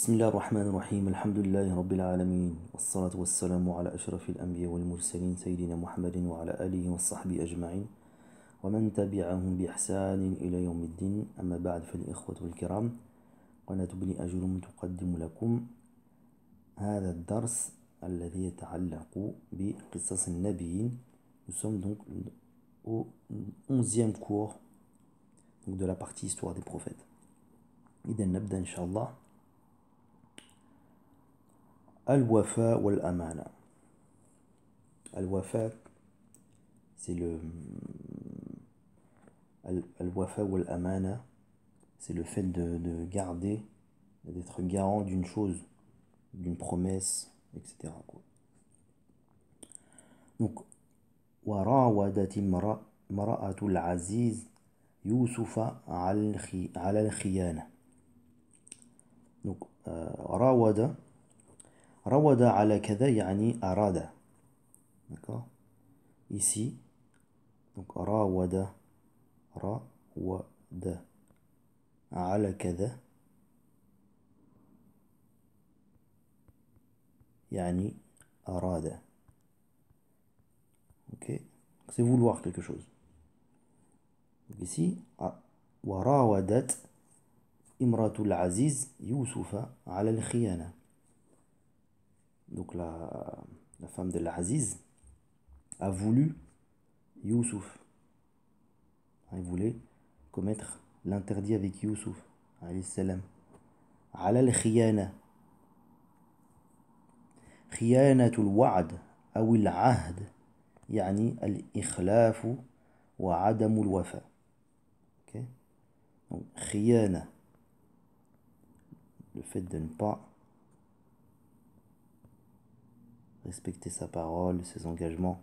بسم الله الرحمن الرحيم الحمد لله رب العالمين والصلاة والسلام على أشرف الأنبياء والمرسلين سيدنا محمد وعلى آله وصحبه أجمعين ومن تبعهم بإحسان إلى يوم الدين. أما بعد فالإخوة الكرام، قناة ابن أجرم تقدم لكم هذا الدرس الذي يتعلق بقصص النبيين. Nous sommes donc au 11e cours de la partie histoire des prophètes. إذا نبدأ إن شاء الله. Al-Wafa wal-Amana. Al-Wafa, c'est Al-Wafa wal-Amana, c'est le fait de garder, d'être garant d'une chose, d'une promesse, etc. Donc, وراودت امرأة العزيز يوسف على الخيانة. Donc, راود على كذا يعني أراد. D'accord. Ici, donc راود على كذا يعني أراد. Ok. C'est vouloir quelque chose. Donc ici, وراودت امرأة العزيز يوسف على الخيانة. Donc la femme de l'Aziz a voulu Youssouf. Elle voulait commettre l'interdit avec Youssouf alayhi salam. على الخيانة. خيانة الوعد أو العهد يعني الإخلاف وعدم الوفاء. Okay. Donc, خيانة, le fait de ne pas respecter sa parole, ses engagements.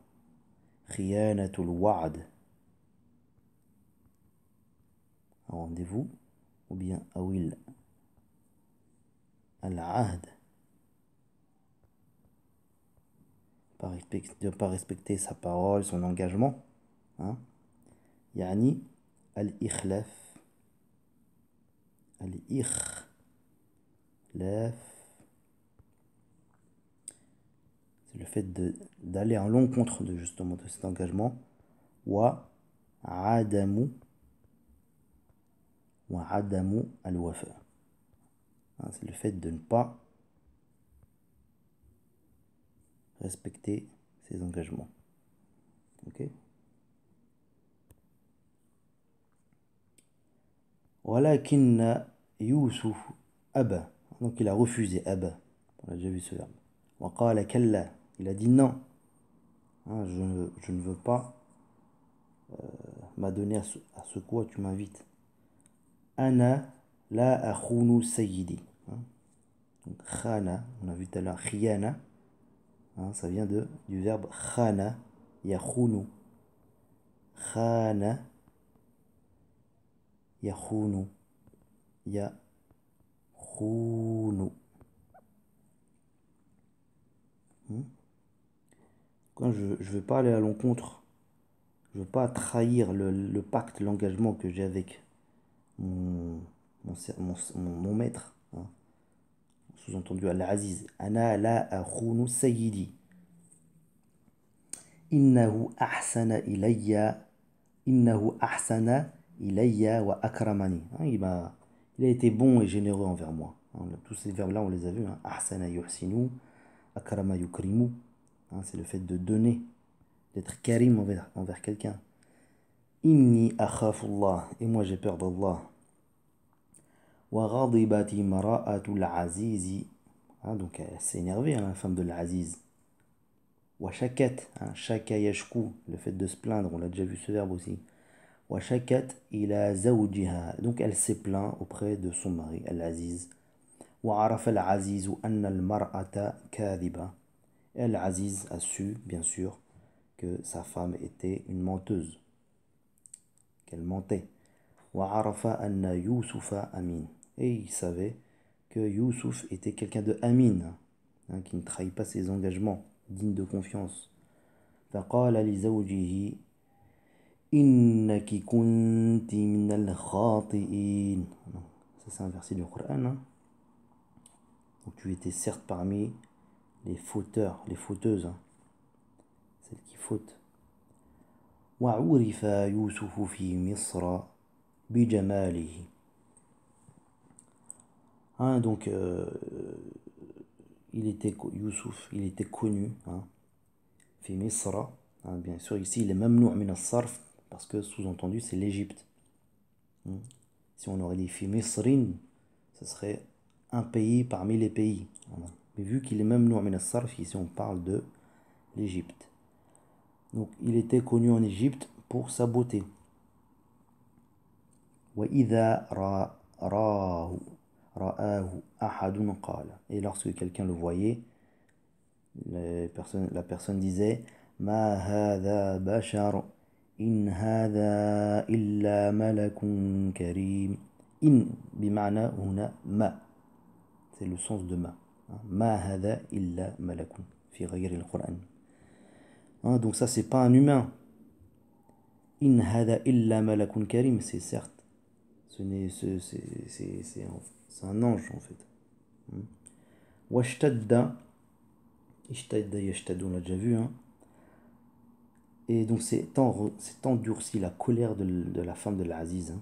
خيانة الوعد, un rendez-vous, ou bien أو العهد, de ne pas respecter sa parole, son engagement. Hein? يعني الإخلاف. C'est le fait d'aller à l'encontre justement de cet engagement. وعدم الوفاء. C'est le fait de ne pas respecter ses engagements. Ok. ولكن يوسف أبى. Donc il a refusé. أبى. On a déjà vu ce verbe. وقال كلا. Il a dit non. Je ne veux pas m'adonner à ce quoi tu m'invites. أنا لا أخون سيدي. Donc khana, on a vu tout à l'heure khiyana. Ça vient du verbe khana yakhunu. Khana yakhunu. Yakhunu. Quand je ne veux pas aller à l'encontre, je ne veux pas trahir le pacte, l'engagement que j'ai avec mon maître. Sous-entendu Al-Aziz. Ana la akhunu sayyidi. Innahu ahsana ilayya wa akramani. Il a été bon et généreux envers moi. Tous ces verbes-là, on les a vus. Ahsana yuhsinu, akrama yukrimu. C'est le fait de donner, d'être karim envers quelqu'un. Inni akhafullah. Et moi j'ai peur d'Allah. Wa ghadibati mara'atul azizi. Donc elle s'est énervée, la femme de l'Aziz. Washakat, shaka yashku, le fait de se plaindre, on l'a déjà vu ce verbe aussi. Washakat ila zawjiha, donc elle s'est plaint auprès de son mari, Al-Aziz. Wa'arafa al-Azizu anna al-mar'ata kadhiba. Et Al-Aziz a su, bien sûr, que sa femme était une menteuse, qu'elle mentait. Wa'arafa anna Yusufa amin. Et il savait que Youssouf était quelqu'un de amin, qui ne trahit pas ses engagements, digne de confiance. فقال لزوجه إنك كنت من الخاطئين. Ça c'est un verset du Coran. Donc tu étais certes parmi les fauteurs, les fauteuses, hein, celles qui fautent. وعرف يوسف في مصر بجماله. Hein, donc Youssouf, il était connu, hein, fi Misra, hein, bien sûr ici il est mamnou' min as-sarf parce que sous-entendu c'est l'Égypte. Hein. Si on aurait dit fi Misrin, ce serait un pays parmi les pays. Voilà. Mais vu qu'il est mamnou' min as-sarf, ici on parle de l'Égypte. Donc il était connu en Égypte pour sa beauté. وَإِذَا رآه أحد قال. Et lorsque quelqu'un le voyait, la personne disait ما هذا بشر إن هذا إلا ملك كريم. إن بمعنى هنا ما, c'est le sens de ma. ما هذا إلا ملك في غير القرآن. Hein, donc ça c'est pas un humain. إن هذا إلا ملك كريم, c'est certes. C'est un ange en fait. Washtadda, ishtadda yashtaddu, on l'a déjà vu. Hein. Et donc c'est endurci la colère de la femme de l'Aziz.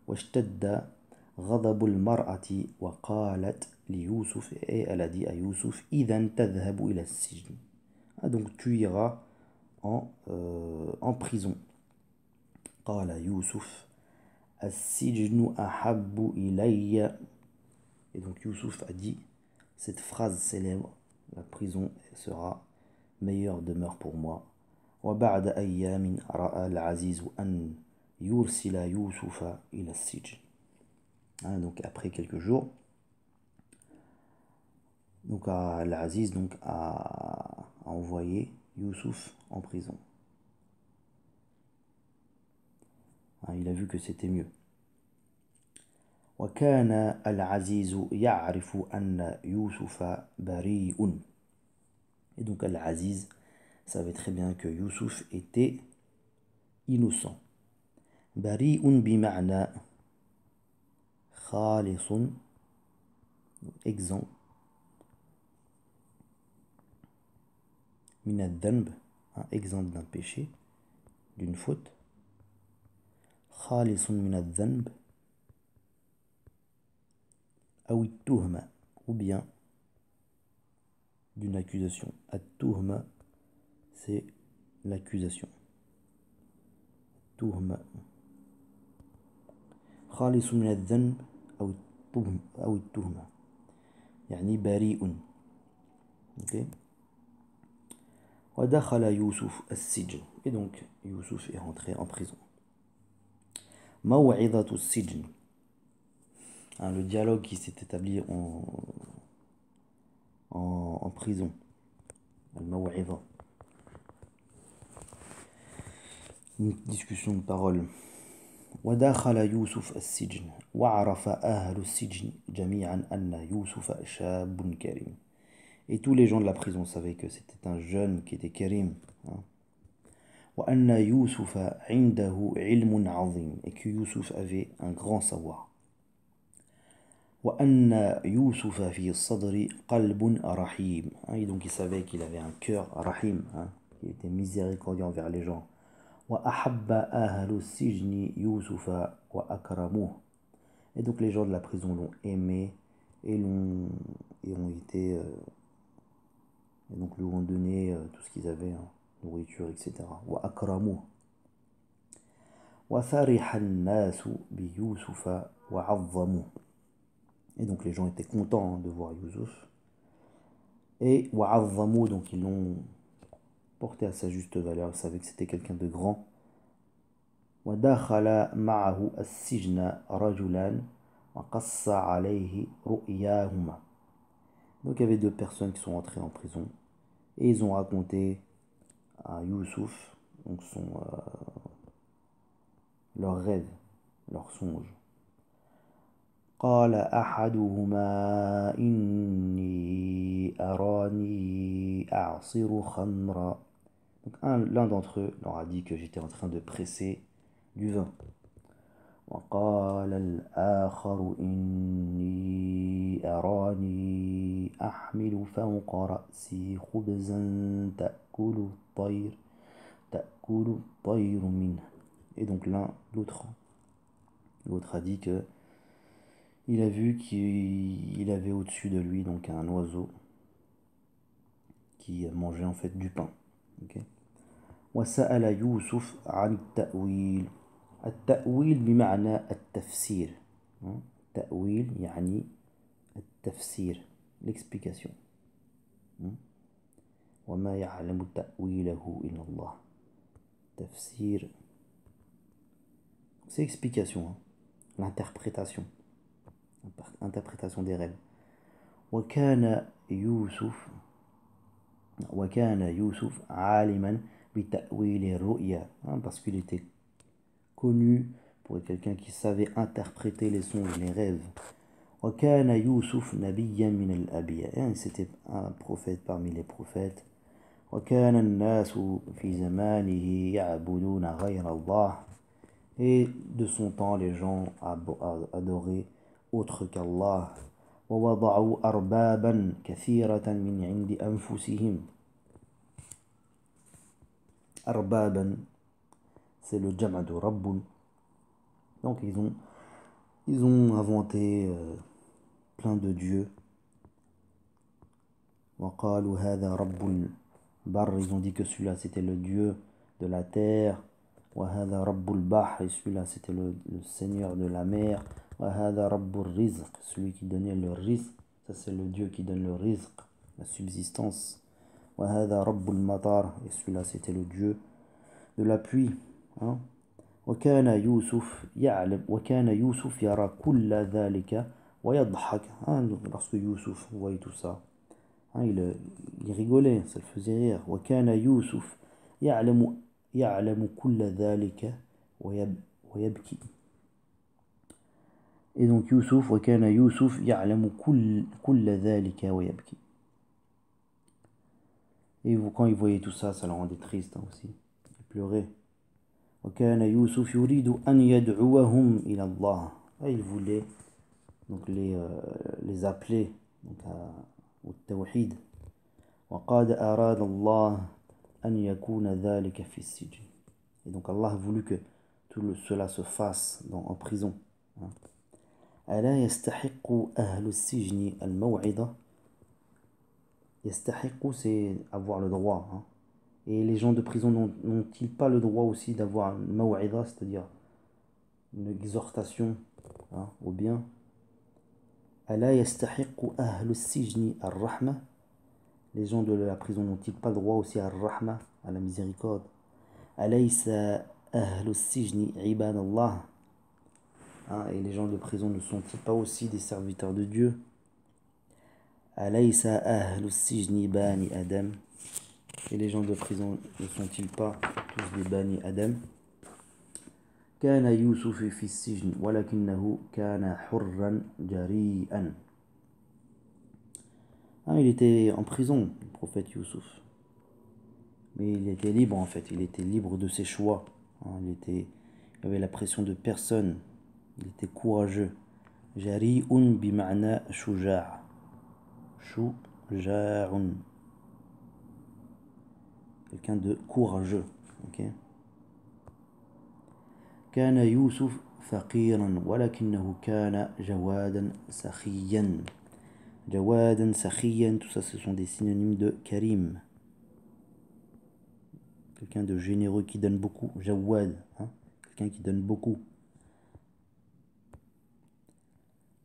Washtadda ghadabul mar'ati wa qalat li Youssouf, et elle a dit à Youssouf, idhan tadhhabu ila as-sijn. Donc tu iras en prison. Qala Youssouf as-sijnu ahabbu ilayya. Et donc Youssouf a dit cette phrase célèbre, la prison sera meilleure demeure pour moi. وبعد أيام رأى العزيز أن يرسل يوسف إلى السجن. Donc après quelques jours, donc l'Aziz a envoyé Youssouf en prison. Il a vu que c'était mieux. وكان العزيز يعرف أن يوسف بريء. Et donc Al-Aziz savait très bien que Youssouf était innocent. Bari'un bima'na khalisun, exempt, min ad-dhanb, exempt d'un péché, d'une faute. Khalisun min ad-dhanb, awi tuhma, ou bien d'une accusation. At-tuhma, c'est l'accusation. Tuhma. خالص من الذنب أو التهمة يعني بريء. Okay. ودخل يوسف السجن. Et donc Youssouf est rentré en prison. موعظة السجن. Le dialogue qui s'est établi en prison. الموعظة. Une discussion de parole. ودخل يوسف السجن وعرف أهل السجن جميعا أن يوسف شاب كريم. Et tous les gens de la prison savaient que c'était un jeune qui était Karim. وأن يوسف عنده علم عظيم. Et que Youssouf avait un grand savoir. وأن يوسف في الصدر قلب رحيم. Et donc il savait qu'il avait un cœur rahim, qui était miséricordieux envers les gens. وأحب أهل السجن يوسف وأكرموه. Et donc les gens de la prison l'ont aimé et donc lui ont donné tout ce qu'ils avaient, nourriture, etc. وأكرموه. وفرح الناس بيوسف وعظموه. Et donc les gens étaient contents de voir Youssouf. Et وعظموه, donc ils l'ont porté à sa juste valeur, ils savaient que c'était quelqu'un de grand. ودخل معه السجن رجلان وقص عليه رؤياهما. Donc il y avait deux personnes qui sont entrées en prison et ils ont raconté à Youssouf donc leur rêve, leur songe. قال أحدهما إني أراني أعصر خمرا. Donc l'un d'entre eux leur a dit que j'étais en train de presser du vin. وقال الآخر إني أراني أحمل فوق رأسي خبزا تأكل الطير منه. Et donc là, l'autre a dit que il a vu qu'il avait au-dessus de lui donc un oiseau qui mangeait en fait du pain. Okay. وسأل يوسف عن التأويل. التأويل بمعنى التفسير. التأويل يعني التفسير, l'explication. وما يعلم تأويله إلا الله. Tafsir, c'est explication, l'interprétation, des rêves. وكان يوسف عالما بتأويل الرؤيا, parce qu'il était connu pour être quelqu'un qui savait interpréter les songes, les rêves. وكان يوسف نبيا من الأنبياء, c'était un prophète parmi les prophètes. وكان الناس في زمانه يعبدون غير الله, et de son temps les gens adoraient autre qu'Allah. ووضعوا أربابا كثيرة من عند أنفسهم. أربابا, c'est le jama de Rabbun. Donc ils ont inventé plein de dieux. وقالوا هذا رب البر, ils ont dit que celui-là c'était le dieu de la terre. وهذا رب البحر, et celui-là c'était le seigneur de la mer. وهذا رب الرزق, celui qui donnait le rizq, ça c'est le dieu qui donne le rizq, la subsistance. وهذا رب المطر, et celui-là c'était le dieu de la pluie. وكان يوسف يرى كل ذلك ويضحك. Lorsque Youssouf voyait tout ça, il rigolait, ça le faisait rire. وكان يوسف يعلم كل ذلك ويبكي. Et donc Youssouf, وكان يوسف يعلم كل ذلك ويبكي. Et quand il voyait tout ça, ça le rendait triste aussi. Il pleurait. وكان يوسف يريد أن يدعوهم إلى الله. Il voulait donc les appeler donc au tawhid. وقد أراد الله أن يكون ذلك في السجن. Et donc Allah a voulu que cela se fasse en prison. ألا يستحق أهل السجن الموعظة. يستحق, c'est avoir le droit. Et les gens de prison n'ont-ils pas le droit aussi d'avoir une maw'idha, c'est-à-dire une exhortation au bien. ألا يستحق أهل السجن الرحمة. Les gens de la prison n'ont-ils pas le droit aussi à الرحمة, à la miséricorde. أليس أهل السجن عباد الله. Et les gens de prison ne sont-ils pas aussi des serviteurs de Dieu. أليس أهل السجن بني آدم. Et les gens de prison ne sont-ils pas tous des bani Adam. كان يوسف في السجن ولكنه كان حرا جريئا. Il était en prison, le prophète Youssouf. Mais il était libre en fait, il était libre de ses choix. Il avait la pression de personne. Il était courageux. جريء بمعنى شجاع. شجاع. Quelqu'un de courageux. Okay. كان يوسف فقيرا ولكنه كان جوادا سخيا. جوادا سخيا, tout ça ce sont des synonymes de karim. Quelqu'un de généreux qui donne beaucoup. Jawad, quelqu'un qui donne beaucoup.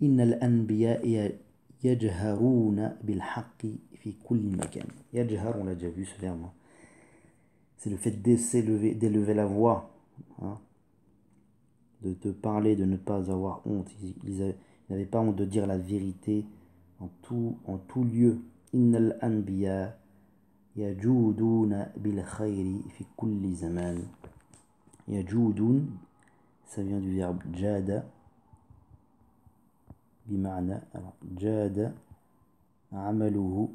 إن الأنبياء يجهرون بالحق في كل مكان. يجهر, on l'a déjà vu ce verbe. C'est le fait d'élever la voix, de parler, de ne pas avoir honte. Ils n'avaient pas honte de dire la vérité en tout lieu. Innal anbiya yajuduna bil khayri fi kulli zaman. Yajudun, ça vient du verbe jada, bima'na. Alors, jada, amaluhu,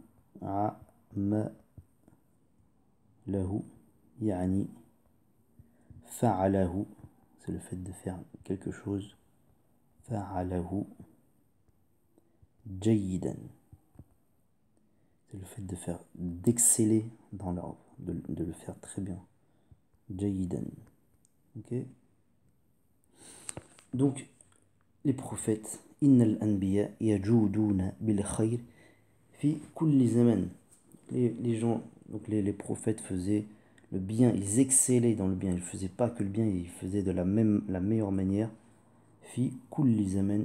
lahu, yani, fa'alahu. C'est le fait de faire quelque chose. Fa'alahu jayidan. C'est le fait de faire, d'exceller dans l'ordre, de le faire très bien. Jayidan. Ok. Donc, les prophètes, innal anbiya yajuduna bil khayr fi kulli zaman. Les gens, donc les prophètes faisaient le bien, ils excellaient dans le bien. Ils ne faisaient pas que le bien, ils faisaient de la meilleure manière. Fi kulli zaman,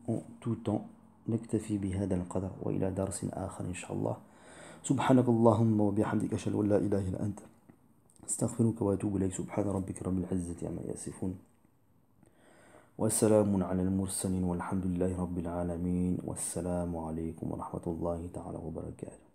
en tout temps. نكتفي بهذا القدر وإلى درس آخر إن شاء الله. سبحانك اللهم وبحمدك أشهد أن لا إله إلا أنت استغفرك وأتوب إليك. سبحان ربك رب العزة عما يصفون وسلام على المرسلين والحمد لله رب العالمين والسلام عليكم ورحمة الله تعالى وبركاته.